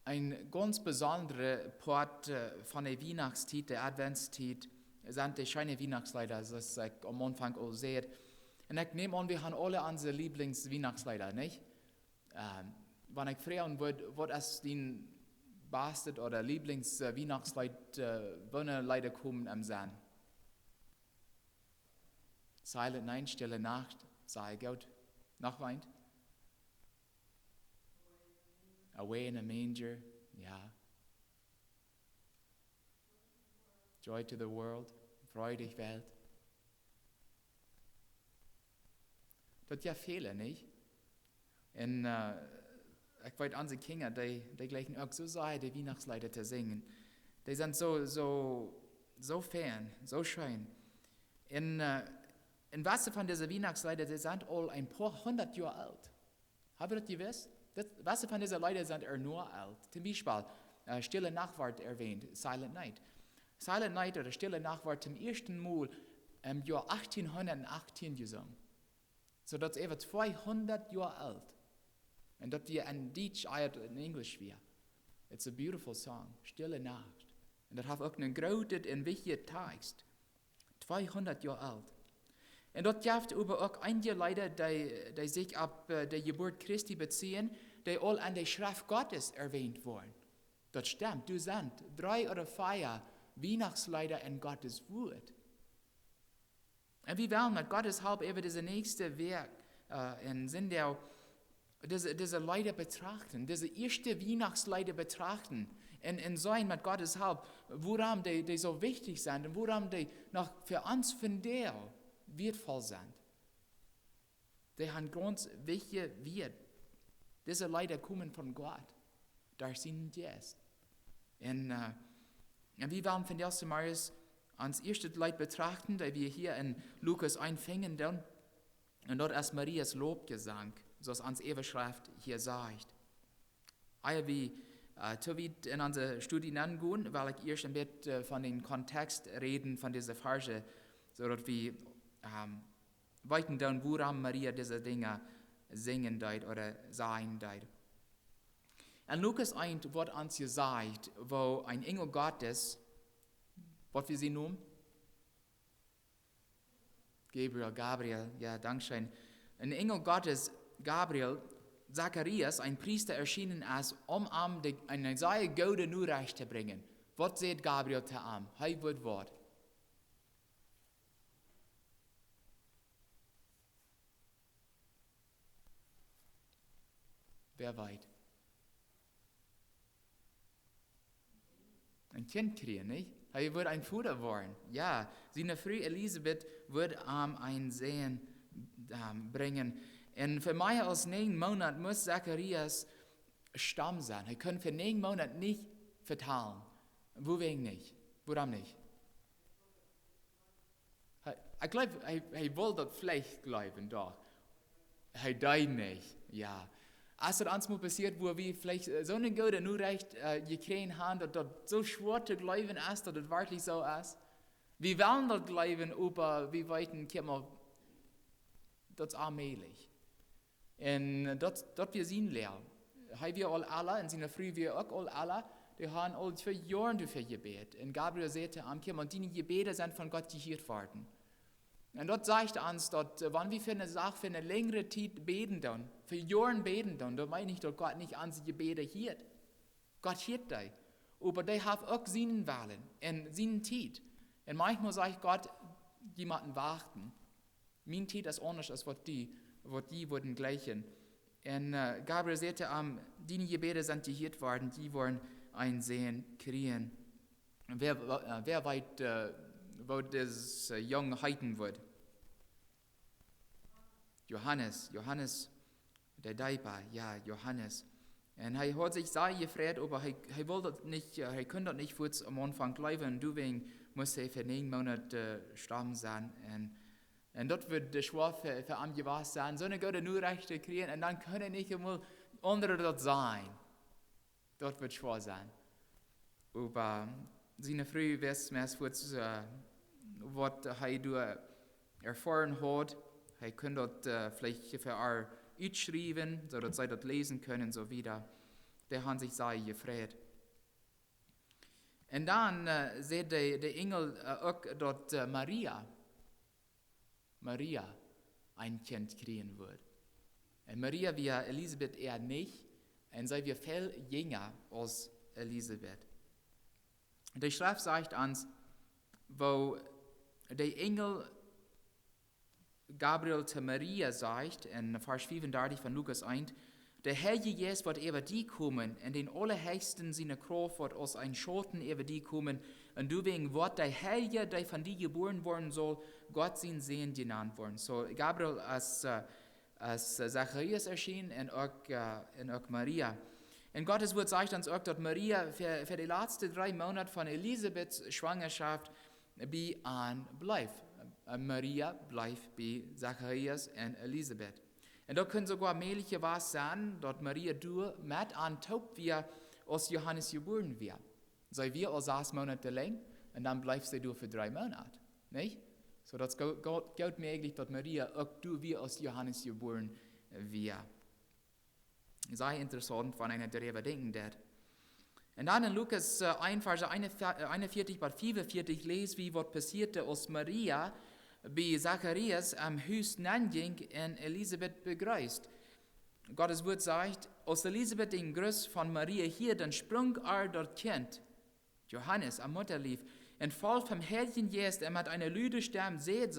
ein ganz besonderer Part von der Weihnachtszeit, der Adventszeit, sind die schönen Weihnachtslieder, das ich am Anfang auch sehe. Und ich nehme an, wir haben alle unsere Lieblings-Weihnachtslieder, nicht? Wenn ich fragen würde, was ist dein bestes oder Lieblings-Weihnachtslied, wann Lieder kommen am Sinn? Silent Night, Stille Nacht, sei gut. Noch weint? Away in a Manger, ja. Joy to the World, freudig Welt. Das ja viele, nicht? Und ich weiß, unsere Kinder, die gleichen auch so sehr, die Weihnachtslieder zu singen. Die sind so fern, so schön. Und was von diesen Weihnachtslieder, die sind all ein paar hundert Jahre alt. Habt ihr das gewusst? Was von diesen Liedern sind nur alt? Zum Beispiel, Stille Nacht wird erwähnt, Silent Night. Silent Night oder Stille Nacht wird zum ersten Mal im Jahr 1818 gesungen. So das ist etwa 200 Jahre alt. Und das wir in Deutsch oder in Englisch wäre. It's a beautiful song, Stille Nacht. Und das hat auch einen großen und wichtigen Text. 200 Jahre alt. Und dort gibt es aber auch einige Leute, die sich auf die Geburt Christi beziehen, die all an der Schrift Gottes erwähnt wurden. Das stimmt, du sind 3 oder 4 Weihnachtslieder in Gottes Wort. Und wir wollen mit Gottes Hilfe über diese nächste Werk sind ja diese Lieder betrachten, diese erste Weihnachtslieder betrachten und sein mit Gottes Hilfe, woran die so wichtig sind und woran die noch für uns von der wertvoll sind. Die haben ganz wichtige Wert. Diese Lieder kommen von Gott. Da sind es. Und wir wollen von der Marius ans erste Lied betrachten, da wir hier in Lukas einfängen dann. Und dort ist Marias Lobgesang, so es ans Ewerschrift hier sagt. Ehe wir zu weit in unsere Studien angehen, weil ich erst ein bisschen von dem Kontext reden, von dieser Verse, so dass wir weiten dann, woran Maria diese Dinge singen deit oder sagen deit. In Lukas 1 wird uns gesagt, wo ein Engel Gottes, was wir sie nennen? Gabriel, ja, Dankeschön. Ein Engel Gottes, Gabriel, Zacharias, ein Priester, erschienen ist, ihm eine sehr gute Nachricht zu bringen. Was sagt Gabriel zu ihm? Hey, wird Wort. Wer weiß? Ein Kind kriegen, nicht? Er wird ein Vater werden. Ja, seine Frau Elisabeth wird ihm ein Sehen bringen. Und für mich als 9 Monate muss Zacharias Stamm sein. Er kann für 9 Monate nicht verteilen. Wovon nicht? Warum nicht? Ich glaube, er wollte das vielleicht glauben, doch. Er deit nicht, ja. Als das uns mal passiert, wo wir vielleicht so eine gute Nachricht gekriegt haben, dass das so schwer zu glauben ist, dass das wirklich so ist. Wir wollen das glauben, aber wir weiten immer, das ist allmählich. Und das wir sehen lernen. Haben wir alle, in seiner Früh wir auch alle, die haben all 2 Jahre dafür gebetet. Und Gabriel sagte am Kimmer, und die Gebete sind von Gott gehört worden. Und dort sagt uns, dass wenn wir für eine Sache für eine längere Zeit beten, dann, für Jahre beten, dann meine ich, dass Gott nicht unsere Gebete hört. Gott hört die. Aber die haben auch seinen Willen und seinen Zeit. Und manchmal sagt Gott, die müssen warten. Mein Zeit ist anders als was die würden gleichen. Und Gabriel sagte, die Gebete sind gehört worden, die wollen ein Sehen kriegen. Wer weiß, wo das Jung heiten wird? Johannes, der Deiber, ja, Johannes. Und er hat sich sehr gefreut, aber er wollte nicht, er konnte nicht kurz am Anfang bleiben, deswegen musste er für 9 Monate sterben sein. Und dort wird der schwer für ihn gewesen sein, so eine gute Nachricht kriegen, und dann können nicht einmal andere dort sein. Dort wird schwer sein. Aber seine Frau weiß mehr kurz, was er erfahren hat. Er könnte dort vielleicht für er ausschreiben, so dass sie das lesen können und so wieder. der haben sich sehr gefreut. Und dann sieht der Engel auch dort Maria ein Kind kriegen wird. Und Maria wie Elisabeth eher nicht, und sie wird viel jünger als Elisabeth. Die Schrift sagt uns, wo der Engel Gabriel zu Maria sagt, in Vers 35 von Lukas 1, der Herr Jesus wird über die kommen, und den Allerhöchsten seine Kraft wird aus ein Schoten über die kommen, und du wegen wird der Herr, der von dir geboren worden soll, Gott sein Sehen genannt worden. So Gabriel als Zacharias erschien und auch Maria. Und Gottes Wort sagt uns auch, dass Maria für die letzten 3 Monate von Elisabeths Schwangerschaft bleibt. Maria bleibt bei Zacharias und Elisabeth. Und da können sogar mögliche was sein, dass Maria du mit antaubt, wie aus Johannes geboren wird. Sei wir als 6 Monate lang und dann bleibt sie du für 3 Monate. Nicht? So das geht möglich, dass Maria auch du wie aus Johannes geboren wird. Sehr interessant, wenn einer darüber denken wird. Und dann in Lukas 1, Vers 41 bis 45 lesen wir, was passierte, als Maria bei Zacharias am Haus anging und Elisabeth begrüßt. Gottes Wort sagt, als Elisabeth den Gruß von Maria hier, dann sprang dort Kind, Johannes, am Mutterlief, und voll vom Herrchen Jesus, mit einer lüde Stimme, seht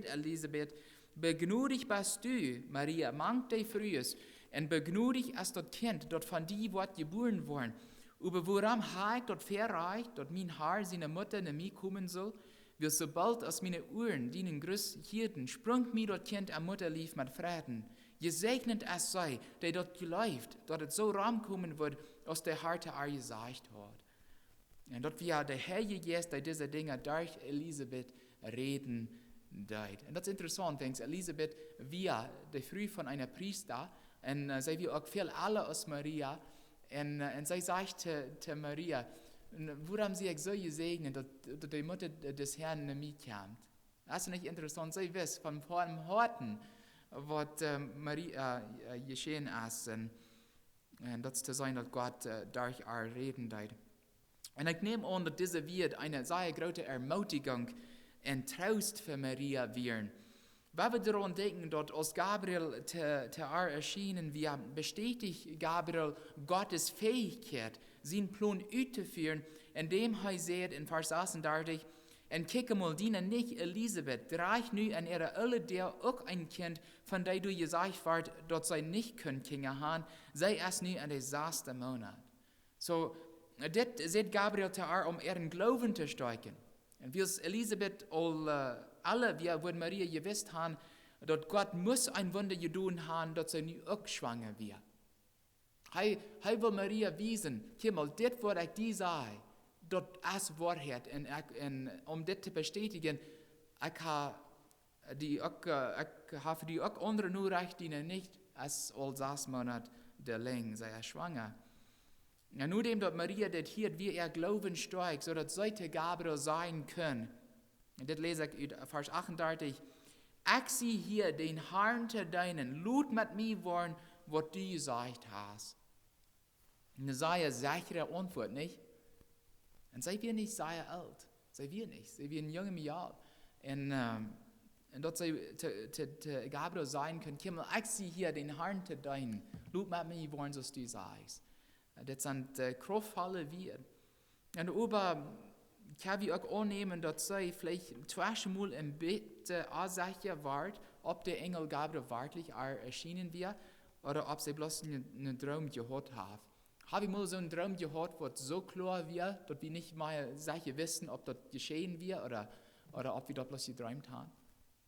Elisabeth, begnudigt bist du, Maria, mangt dich frühes, und begnudigt ist das Kind, dort von dir wird geboren worden. Aber woran ich dort verreicht, dort mein Haar seine Mutter in mich kommen soll, wie sobald aus meine Ohren dienen Grüß hielten, sprung mir dort Kind am Mutterlief mit Frieden. Gesegnet es sei, der dort geläuft, dort es so rankommen wird, aus der Harte gesagt hat. Und dort wie der Herr Jesus, der diese Dinge durch Elisabeth reden deut. Und das ist interessant, denkst Elisabeth, wie der früh von einer Priester, und sie wie auch viel alle aus Maria, und sie sagt zu Maria, woran sie so gesegnet, dass die Mutter des Herrn in mich kommt. Das ist nicht interessant, sie wissen von vorn Horten, was Maria geschehen ist, und das zu sein, dass Gott durch ihr reden deut. Und ich nehme an, dass diese wird eine sehr große Ermutigung und Trost für Maria werden. Wenn wir daran denken, dass als Gabriel zu ihr erschienen wir, bestätigt Gabriel Gottes Fähigkeit, seinen Plan auszuführen, indem er sagt in Vers 36, und kicke mal, diene nicht Elisabeth, dreich nu an ihre Ölle der auch ein Kind, von der du gesagt ward, dass sie nicht können Kinder haben, sei es nu an der 6. Monat. So, das sagt Gabriel zu ihr, ihren Glauben zu stärken. Und wie es Elisabeth alle, wie würden Maria gewusst haben, dass Gott muss ein Wunder getan haben, dass sie nu auch schwanger wird. Hij will Maria wiesen, mal, das, was ich dir sage, das ist Wahrheit. Und das zu bestätigen, ich habe für die auch andere nur recht, die nicht als 6 Monate der Länge sei schwanger. Und nur dem, dass Maria das hier, wie Glauben steigt, so dass sollte Gabriel sein können. Und das lese ich in Vers 38. Ich sehe hier den Herrn zu deinen, lud mit mir worden, was du gesagt hast. Eine sehr sichere Antwort, nicht? Und sei wir nicht sehr alt. Sei wir nicht. Sei wir ein junger Jahr. Und dort sei Gabriel sein können, Kimmel, ich sehe hier den Herrn zu deinen, lud mit mir worden, was du sagst. Das sind kraftvolle wir. Und aber kann ich auch annehmen, dass sie vielleicht zweimal im Bett sicher war, ob der Engel Gabriel wirklich erschienen wird oder ob sie bloß einen Traum gehabt haben. Habe ich mal so einen Traum gehabt, was so klar wird, dass wir nicht mal sicher wissen, ob das geschehen wird oder ob wir das bloß geträumt haben.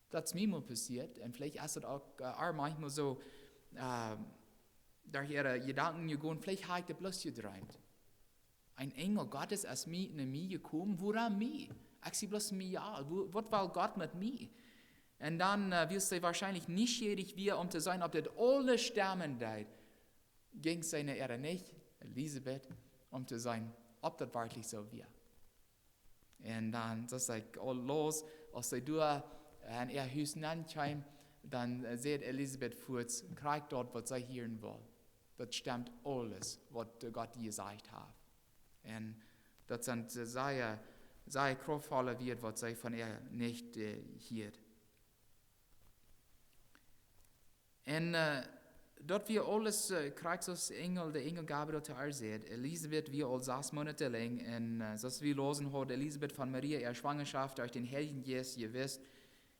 Das ist mir mal passiert und vielleicht ist das auch manchmal so, durch ihre Gedanken gegangen, vielleicht habe ich das bloß geträumt. Ein Engel Gottes ist in mir gekommen, woran mir? Ich sehe bloß mir ja, was will Gott mit mir? Und dann wirst du wahrscheinlich neugierig wie um zu sein, ob das alle sterben deit. Ging es seine Ehre nicht, Elisabeth, um zu sein, ob das wirklich so wird. Und dann sagt er, los, als sie durch an ihr Haus ankommen, dann sieht Elisabeth kurz, kriegt dort, was sie hören will. das stimmt alles, was Gott gesagt hat. Und das sind sehr kraftvolle Werte, was sie von nicht hielt. Und dort wir alles Christus Engel, der Engel Gabriel zu erzählt. Elisabeth, wir als 6 Monate lang, und das wir losen hat, Elisabeth von Maria, ihre Schwangerschaft durch den Heiligen Geist, ihr wisst.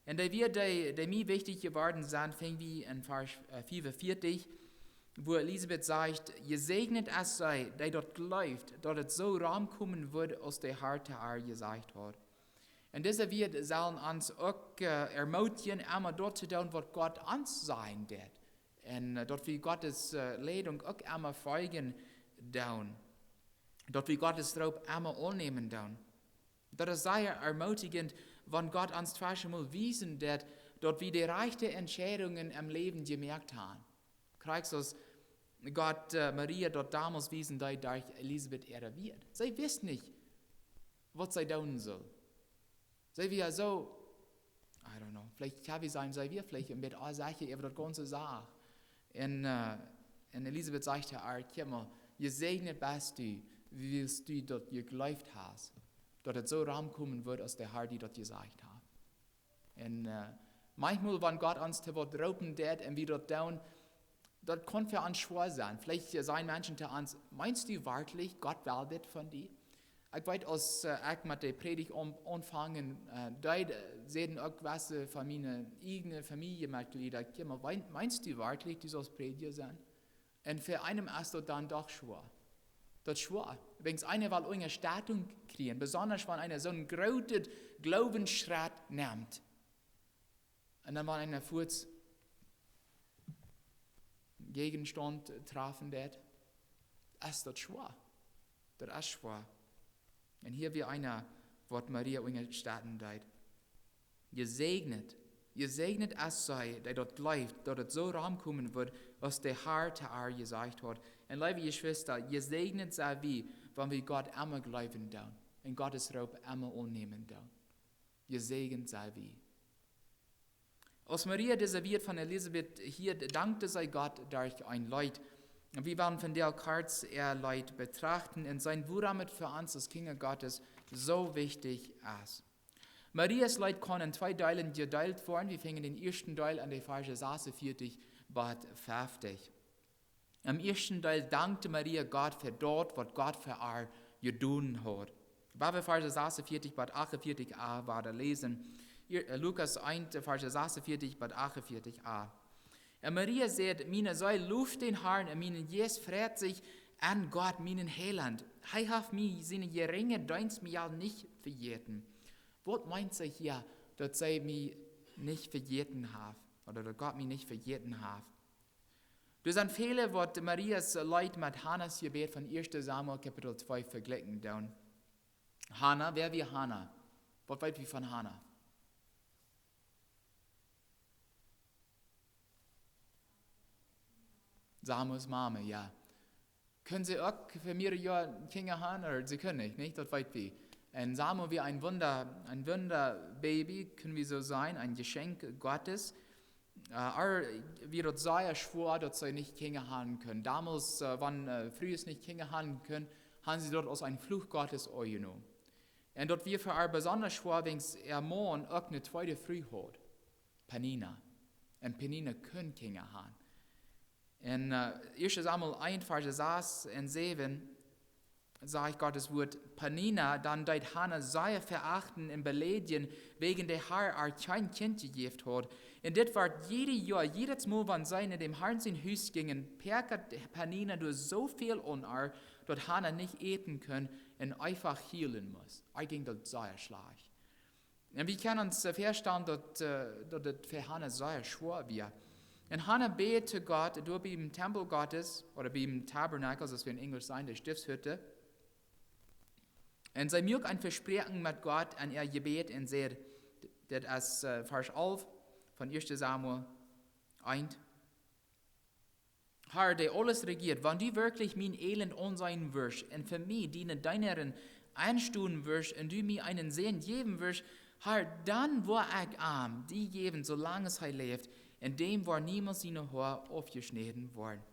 Und die mir wichtig geworden sind, fing wie in Vers 44, wo Elisabeth sagt, gesegnet es sei, der dort läuft, dort es so rankommen wird, aus der Harte gesagt hat. Und diese wird sollen uns auch ermutigen, einmal dort zu tun, was Gott uns sein wird. Und dort wie Gottes Leitung auch einmal folgen tun. Dort wie Gottes Traub einmal annehmen tun. Das ist sehr ermutigend, wenn Gott uns zweimal wiesen wird, dort wie die reichen Entscheidungen im Leben gemerkt haben. Christus, Gott, Maria dort damals wiesen, dass durch Elisabeth wird. Sie wissen nicht, was sie tun soll. Sie wir so, I don't know, vielleicht habe ich sein, sei wir vielleicht mit Sache über das ganze Sache. Und Elisabeth sagte, Kimmel, gesegnet bist du, wie willst du dort geläuft hast, dort es so rankommen wird, aus der Hart, die dort gesagt hat. Und manchmal, wenn Gott uns zu Wort raupen wird und wir dort tun, das kann für uns schwer sein. Vielleicht sagen Menschen zu uns, meinst du wirklich, Gott will das von dir? Ich weiß, als ich mit der Predigt anfangen, da sehen auch was von meinen eigenen Familienmitgliedern, meinst du wirklich, du sollst Prediger sein? Und für einen ist das dann doch schwer. Das ist schwer. Wenn es eine will eine Stattung kriegen, besonders wenn einer so einen großen Glaubensschritt nimmt. Und dann, wenn einer kurz Gegenstand treffen wird, ist das schwer. Das ist schwer. Und hier wie einer, was Maria starten deit. Gesegnet es sei, der dort läuft, dort es so rankommen wird, was der Herr zu gesagt hat. Und liebe Geschwister, gesegnet sei wie, wenn wir Gott immer glauben tun und Gottes Raub immer annehmen tun. Gesegnet sei wie. Als Maria dieser wird von Elisabeth hier, dankte sei Gott durch ein Leid. Wir werden von der Karts Leid betrachten und sein Wurm für uns als Kinder Gottes so wichtig ist. Marias Leid kann in 2 Teilen geteilt werden. Wir fangen den ersten Teil an der Verse 46 bis 50. Im ersten Teil dankte Maria Gott für dort, was Gott für ihr getan hat. Bei Verse 46 bis 48a war lesen. Lukas 1, Verse 46 bis 48a. Und Maria sagt, meine Seele luft den Herrn, und meine Jes freut sich an Gott, meinen Heiland. Er hat mir seine geringe Dienst mir nicht vergeten. Was meint sie hier, dass sie mich nicht vergeten hat, oder dass Gott mich nicht vergeten hat? Das sind viele, was Marias Leid mit Hannas Gebet von 1. Samuel Kapitel 2 vergleichen. Hannah, wer wie Hannah? Was weiß wir von Hannah? Samuels Mama, ja. Können sie auch für mehrere Jahre Kinder haben, oder sie können nicht, das weiß wir. Und Samuel wie ein Wunderbaby, können wir so sein, ein Geschenk Gottes. Wir dort sehr schwor, dass sie nicht Kinder haben können. Damals, wenn früher nicht Kinder haben können, haben sie dort aus einem Fluch Gottes genommen. Und dort wir für ihr besonders schwor, wenn ihr Mann auch eine zweite Früh hat. Penina. Und Penina können Kinder haben. In 1. Samuel 1, Verse 6 und 7 sagt Gottes Wort, Penina, dann deit Hannah sehr verachten und beleidigen, wegen der Herr kein Kind gegeben hat. Und das war jedes Mal, wenn sie in dem Herrn sein Haus gingen, perkert Penina durch so viel an, dass Hannah nicht eten können und einfach healen muss. Ging das sehr schlecht. Und wir können uns verstehen, dass das für Hannah sehr schwer wird. Und Hannah betete Gott, durch beim Tempel Gottes, oder beim Tabernakel, das wir in Englisch sagen, der Stiftshütte. Und sie mögt ein Versprechen mit Gott an ihr Gebet und sagt, das ist Vers 11 von 1. Samuel 1. Herr, der alles regiert, wenn du wirklich mein Elend ansehen wirst und für mich deinen einstuhlen wirst und du mir einen Segen geben wirst, Herr, dann war ich arm, die geben, solange es lebt, in dem war niemals seine Haare aufgeschnitten worden.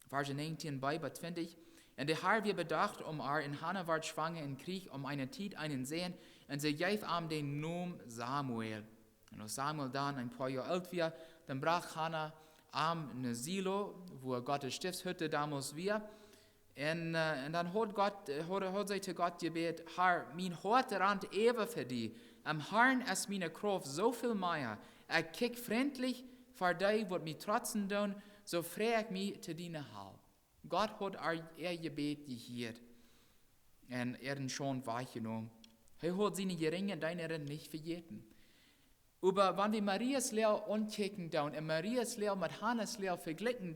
Vers 19 bei 20. En de Herr wir bedacht en Hannah ward schwanger in Krieg eine Tijd einen Sehen, en sie gaf am den Namen Samuel. En als Samuel dann ein paar Jahre alt war, dann brach Hannah am eine Silo, wo Gottes Stiftshütte damals war. En dann hat sie zu Gott gebet, Herr, mein Hort rannt ever für dich. Am Herrn ist meine Kraft so viel mehr. Kick freundlich für dich, wird mich trotzen tun, so frag mich zu deiner Hilfe. Gott hat ihr Gebet gehört und ihn schon wahrgenommen. Er hat seine geringen Dienerin nicht vergeten. Aber wenn wir Marias Lehre ankicken und Marias Lehre mit Hannas Lehre vergleichen,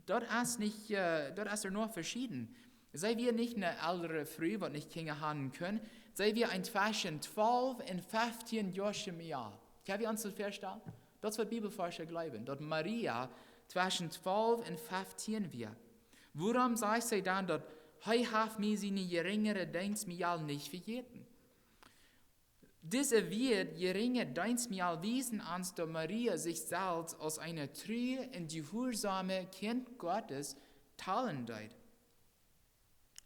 dort ist nur verschieden. Sei wir nicht eine ältere Frau, die nicht Kinder haben können, sei wir ein zwischen 12 und 15 Jahre im Jahr. Kann wir uns das verstehen? Das wird Bibelforscher glauben, dass Maria zwischen 12 und 15 war. Warum sagt sie dann, dass hat mir seine geringere Dienstmahl nicht vergeten? Diese wird geringe Dienstmahl wiesen ans, dass Maria sich selbst als eine treue und gehorsame Kind Gottes teilen wird.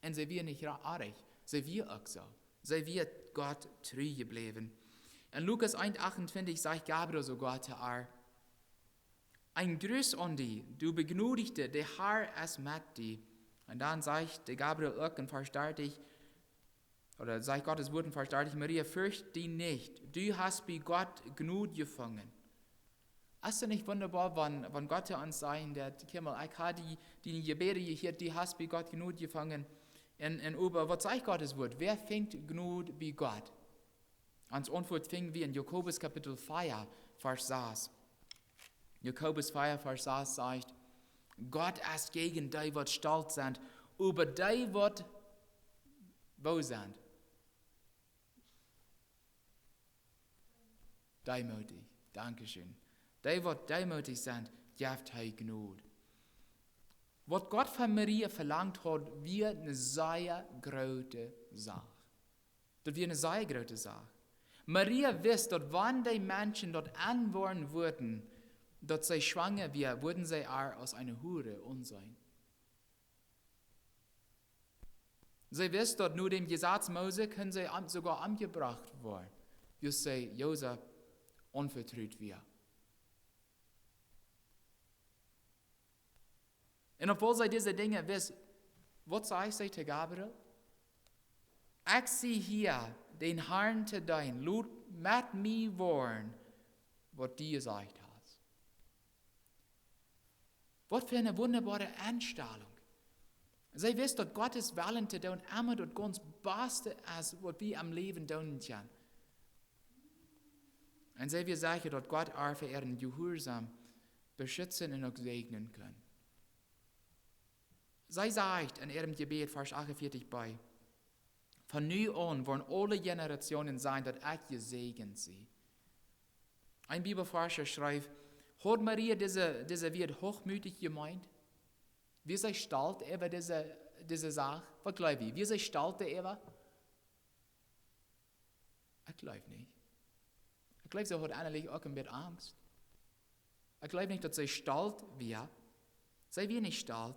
Und sie wird nicht arg, sie wird auch so. Sie wird Gott treu geblieben. In Lukas 1,28 sagt Gabriel sogar zu ihr, ein Gruß an dich, du Begnadigte, der Herr ist mit dir. Und dann sagt der Gabriel auch in Vers 30, oder sagt Gottes Wort in Vers 30, Maria, fürcht dich nicht, du hast bei Gott Gnade gefangen. Ist es nicht wunderbar, wenn Gott uns sagt, ich habe die Gebete hier, die hast bei Gott Gnade gefangen. Und was sagt Gottes Wort? Wer fängt Gnade bei Gott? Ans Antwort fingen wir in Jakobus Kapitel 4, Vers 6. Jakobus 4, Vers 6 sagt, Gott ist gegen die, die stolz sind, über die, die wo sind? Demütig. Dankeschön. Die, die demütig sind, gibt er Gnade. Was Gott von Maria verlangt hat, wird eine sehr große Sache. Das wird eine sehr große Sache. Maria wusste, dass wenn die Menschen dort anworden würden, dass sie schwanger wird, würden sie auch als eine Hure unsein. Sie wusste, dass nur dem Gesetz Mose können sie sogar angebracht werden, bis sie Josef unvertraut wird. Und obwohl sie diese Dinge wissen, was sagt sie zu Gabriel? Ich sehe hier den Herrn zu dein, laut mit mir wollen, was dir gesagt hast. Was für eine wunderbare Einstellung. Sie wissen, dass Gottes Willen zu tun immer das ganz Beste ist, was wir am Leben tun können. Und sie will sagen, dass Gott auch für ihren Gehorsam beschützen und auch segnen kann. Sie sagt in ihrem Gebet, Vers 48 bei, von nun an wollen alle Generationen sein, dass ich gesegnet sie. Ein Bibelforscher schreibt, hat Maria diese wird hochmütig gemeint? Wie sie stolz über diese Sache? Was glaube ich? Wie sie stolz über? Ich glaube nicht. Ich glaube, sie hat eigentlich auch ein bisschen Angst. Ich glaube nicht, dass sie stolz wird. Sie wird nicht stolz.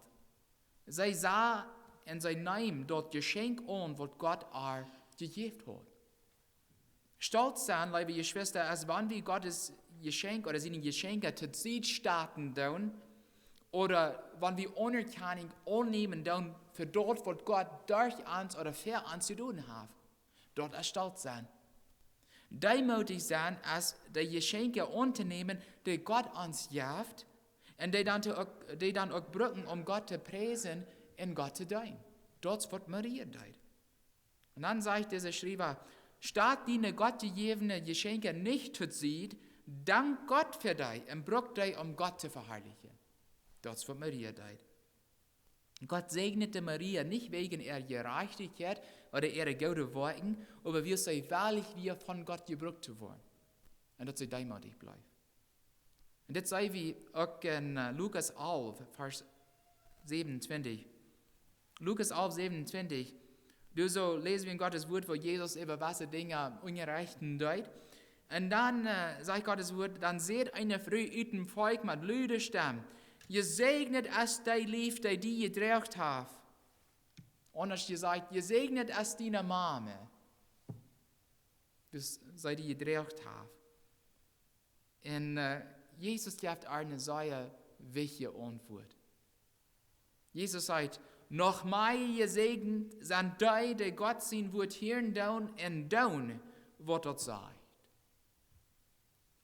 Sie sah und sie nahm dort Geschenk an, was Gott ihr gegeben hat. Stolz sein, liebe Geschwister, als wenn wir Gottes Geschenk oder seine Geschenke zu Zeit starten tun, oder wenn wir Anerkennung annehmen tun für dort, was Gott durch uns oder für uns zu tun hat. Dort ist Stolz sein. Demütig sein, als die Geschenke anzunehmen, die Gott uns gibt, und die dann auch brücken, um Gott zu preisen und Gott zu dienen. Das wird Maria tut. Und dann sagt dieser Schreiber, statt die Gott gegebene Geschenke nicht zu sehen, dank Gott für dich und brück dich, um Gott zu verherrlichen. Das wird Maria tut. Gott segnete Maria nicht wegen ihrer Gerechtigkeit oder ihrer guten Worte, aber wir sei wahrlich wir von Gott gebrückt zu werden. Und dass sie demütig bleibt. Und das sei wie auch in Lukas 11, Vers 27. Lukas 11, 27. Du so lesen wir in Gottes Wort, wo Jesus über was Dinge ungerechten deut. Und dann sagt Gottes Wort, dann seht eine Frau aus dem Volk mit lüder Stamm, Gesegnet ist dein Lief, der die gedreht hat. Anders gesagt, gesegnet ist deine Mame, bis sie die gedreht hat. Und Jesus gibt eine sehr wichtige Antwort. Jesus sagt, noch mehr gesegnet sind die Gott sein wird hier und down, was dort sagt.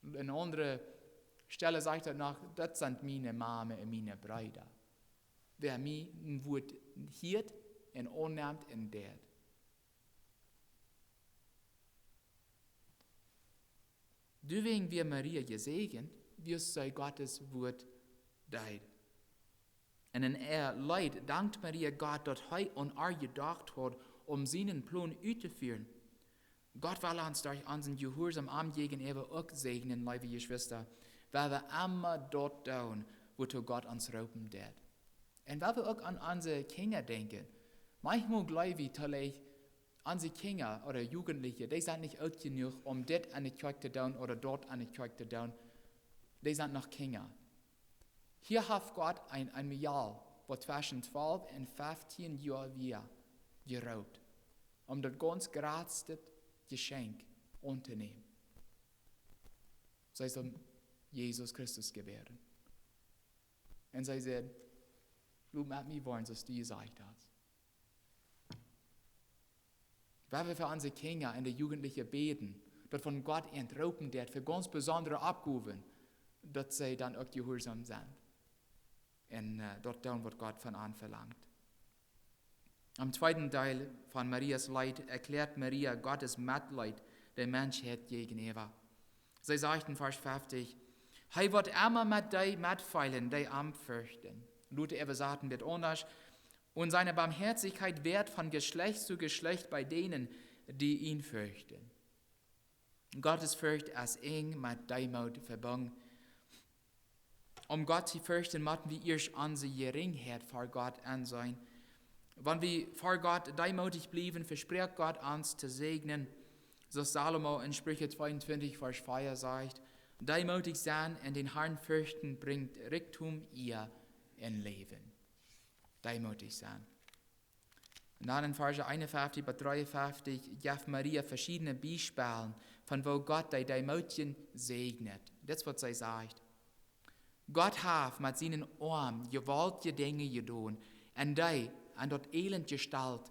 Und an andere Stelle sagt er noch, das sind meine Mame und meine Brüder. Wer mich wird hier und annimmt und der. Deswegen wir Maria gesegnet, wie es sei Gottes Wort deid. Und in Leid dankt Maria Gott, dass er an ihr gedacht hat, seinen Plan auszuführen. Gott will uns durch unseren Gehorsam am gegenüber auch segnen, liebe Geschwister, weil wir immer dort tun, wozu Gott uns rauben wird. Und weil wir auch an unsere Kinder denken, manchmal glaube ich, dass unsere Kinder oder Jugendliche, die sind nicht alt genug, das an die Kirche zu tun oder dort an die Kirche zu tun. Die sind noch Kinder. Hier hat Gott ein Jahr, wo zwischen 12 und 15 Jahren wir geraubt, das ganz gratis Geschenk unternehmen. Sie soll Jesus Christus gewähren. Und sie sagt, du mit mir wollen, was du gesagt hast. Weil wir für unsere Kinder und die Jugendlichen beten, dass von Gott entrauben wird, für ganz besondere Abgaben, dass sie dann auch gehorsam sind. Und dort tun, was Gott von ihnen verlangt. Am zweiten Teil von Marias Leid erklärt Maria Gottes Mitleid der Menschheit gegenüber. Sie sagt in Vers 50, er wird immer mit dir mitfeilen, die am fürchten. Luther eben sagten wird anders, und seine Barmherzigkeit wird von Geschlecht zu Geschlecht bei denen, die ihn fürchten. Gottes Furcht ist eng mit Demut verbunden. Gott zu fürchten, müssen wir erst unsere Geringheit vor Gott ansehen. Wenn wir vor Gott demutig bleiben, verspricht Gott uns zu segnen, so Salomo in Sprüche 22, Vers 4 sagt, demutig sein und den Herrn fürchten bringt Reichtum ihr in Leben. Demutig sein. Und dann in Vers 51 bis 53 gibt Maria verschiedene Beispiele, von wo Gott die Demutigen segnet. Das ist, was sie sagt. Gott hat mit seinen Armen gewaltige Dinge getan, und die an dort elend gestalt,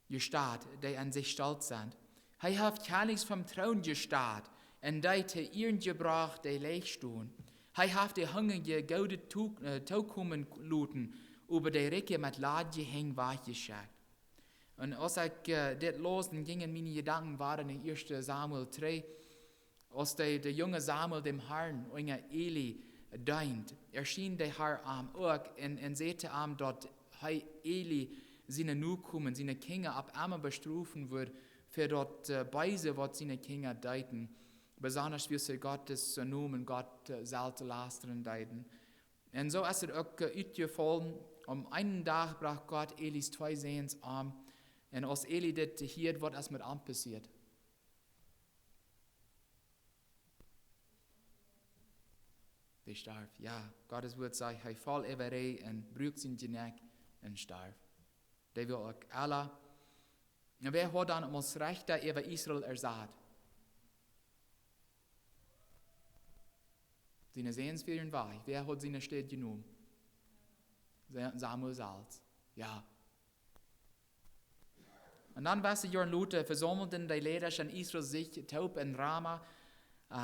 die an sich stolz sind. Er hat Königs vom Thron gestarrt, und die zu ihren gebracht, die leeg stehen. Er hat die hungrige Gaude Taukumen luten, über die Ricke mit Ladje hängen wachgeschickt. Und als ich das los, dann gingen meine Gedanken waren in 1. Samuel 3, als der junge Samuel dem Herrn, Eli, deint, erschien der Herr am Org und sehte am dort, Eli seine Nukommen, seine Kinder ab einmal bestrufen wird, für dort Beise, was seine Kinder deuten, besonders wie sie Gottes Nomen, Gott selten lastern deuten. Und so ist es auch ausgefallen, einen Tag brach Gott Elis 2 Sehens an, und als Eli das hielt, was ist mit ihm passiert? Der starb, ja. Gottes Wort sagt, er fall über und brücht sein Genick und starb. Der will auch alle. Und wer hat dann das Recht über Israel ersagt? Seine Sehenswillen war, wer hat seine Städte genommen? Samuel selbst, ja. Und dann war es Jahren Luther, versammelten die Leder von Israel sich taub in Rama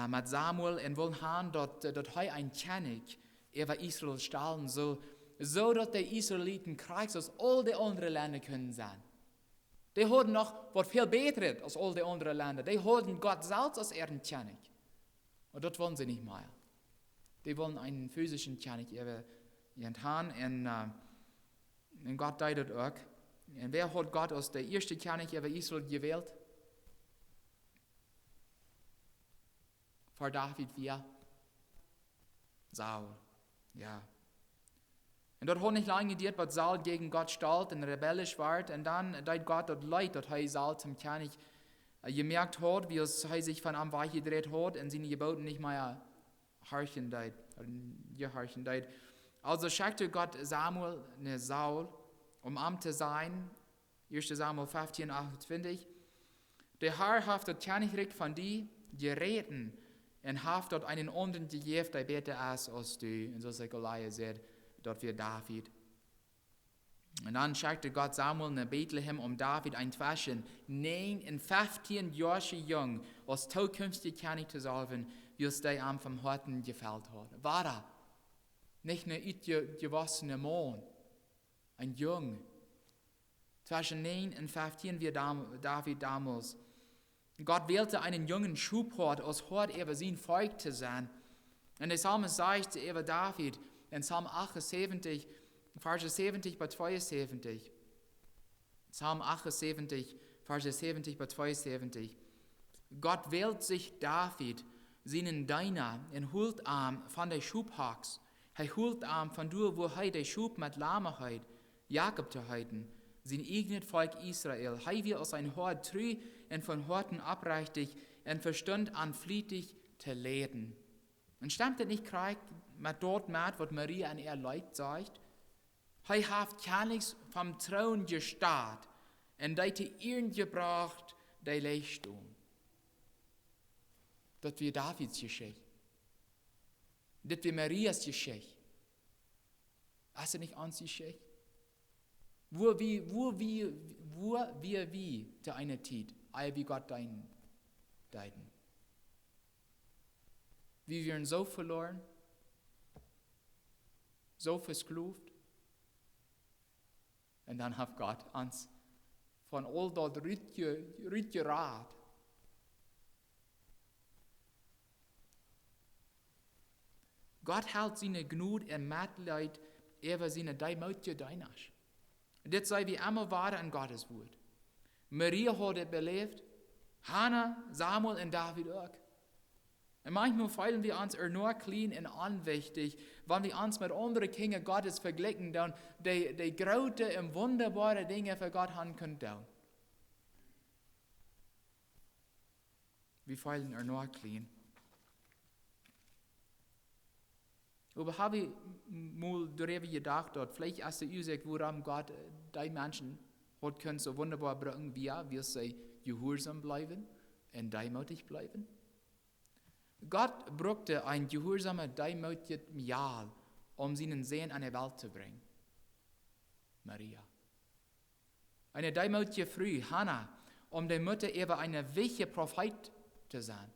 mit Samuel und wollen haben, dass er ein König über Israel stellen soll, so dass die Israeliten Kriegs aus all die anderen Länder können sein. Die hatten noch was viel Besseres als all die anderen Länder. Die hatten Gott selbst als ihren König. Und das wollen sie nicht mehr. Die wollen einen physischen König über ihren haben und Gott teilt auch. Und wer hat Gott als der erste König über Israel gewählt? Vor David wer? Saul. Ja. Und dort hat nicht lange gedauert, was Saul gegen Gott stalt und rebellisch war. Und dann hat Gott dort leid, dass er Saul zum König gemerkt hat, wie er sich von ihm weggedreht hat und seine Gebote nicht mehr gehorchen deit. Also schickte Gott Samuel nach Saul, um Amt zu sein. 1. Samuel 15, 28. Der Herr hat dort Königreich von dir gereden und hat dort einen anderen gegeben, der besser ist als du. Und so sagt Goliath, sagt, dort wird David. Und dann schickte Gott Samuel nach Bethlehem, um David einzuwaschen. 9 und 15 Jahre jung, als zukünftiger König zu salben, wie es der am vom Horten gefällt hat. War er? Nicht ein ausgewachsener Mann, ein Jung. Zwischen 9 und 15 wie David damals. Gott wählte einen jungen Schubhort aus Hort über sein Volk zu sein. Und der Psalm sagt über David in Psalm 78, Vers 70 bis 72. Psalm 78, Vers 70 bis 72. Gott wählt sich David, seinen Diener, und holt ihn von der Schubhachs. Er holt ihn von dort, wo er der Schub mit Lahmheit, Jakob zu halten, sein eigenes Volk Israel. Er wird aus ein Hort treu und von Horten abrichtig und Verstand an flietig zu lehren. Und stimmt das nicht korrekt mit dort mit, was Maria an ihr Leid sagt? Er hat Königs vom Thron gestarrt und deite ihren gebracht, der Leistung. Das wird Davids Geschichte. Das wird Marias Geschichte. Hast du nicht ans Geschichte? Wo wir zu einer Zeit, wie Gott deiten. Wir werden so verloren, so versklavt. Und dann hat Gott uns von all dort rütgerat. Gott hält seine Gnade und Mitleid über seine Deimutje Deinasch. Das sei wie immer wahr in Gottes Wort. Maria hat es belebt, Hannah, Samuel und David auch. Und manchmal fühlen wir uns nur klein und unwichtig, wenn wir uns mit anderen Kindern Gottes vergleichen, dann die großen und wunderbaren Dinge für Gott haben können. Wir fühlen nur klein. Aber habe ich mal darüber gedacht, dass vielleicht als der Ursache, warum Gott die Menschen hat können so wunderbar bringen, wie sie gehorsam bleiben und demütig bleiben. Gott brauchte ein gehorsamer, demütiger Jahr, um seinen Sohn an die Welt zu bringen. Maria. Eine demütige Frau, Hannah, um der Mutter über eine wichtige Prophet zu sein.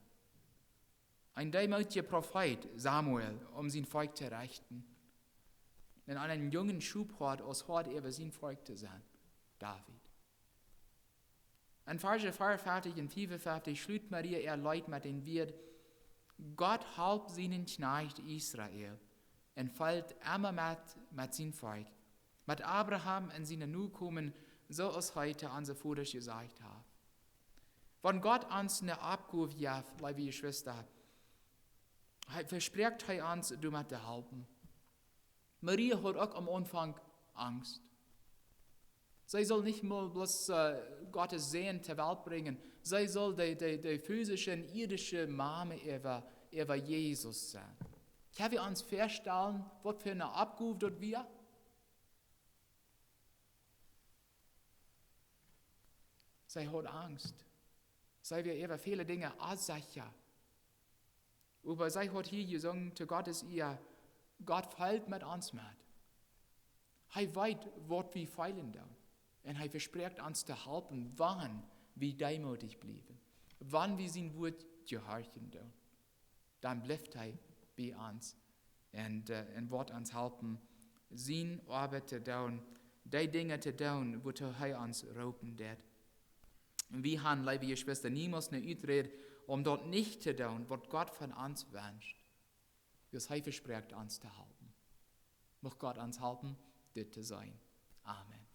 Ein demütiger Prophet, Samuel, um sein Volk zu richten. Und einen jungen Schubhort aus Hort über sein Volk zu sein, David. In Verse 44 und 45 schließt Maria ihr Leid mit den Wort, Gott halb seinen Knecht Israel und fällt immer mit seinem Volk, mit Abraham und seinen Nachkommen, so als heute unsere Vater gesagt hat. Wenn Gott uns eine Abgabe gibt, liebe Geschwister, verspricht er uns, du mit dir helfen. Maria hat auch am Anfang Angst. Sie soll nicht mal bloß Gottes Sehen zur Welt bringen. Sie soll die physische und irdische Mame über Jesus sein. Können wir uns vorstellen, was für eine Abgabe dort wir? Sie hat Angst. Sie wird über viele Dinge unsicher. Aber sie hat hier gesungen, zu Gott ist ihr, Gott fällt mit uns mit. Er weiß, was wir feilen da. Und er verspricht uns zu helfen, wann wir demütig bleiben. Wann wir sein Wort gehorchen da. Dann bleibt er bei uns und wird uns helfen, seine Arbeit zu tun, die Dinge zu tun, wozu er uns rauben wird. Und wir haben, liebe Geschwister, niemals eine Ausrede, um dort nicht zu tun, was Gott von uns wünscht. Das er verspricht uns zu helfen. Möge Gott uns helfen, das zu sein. Amen.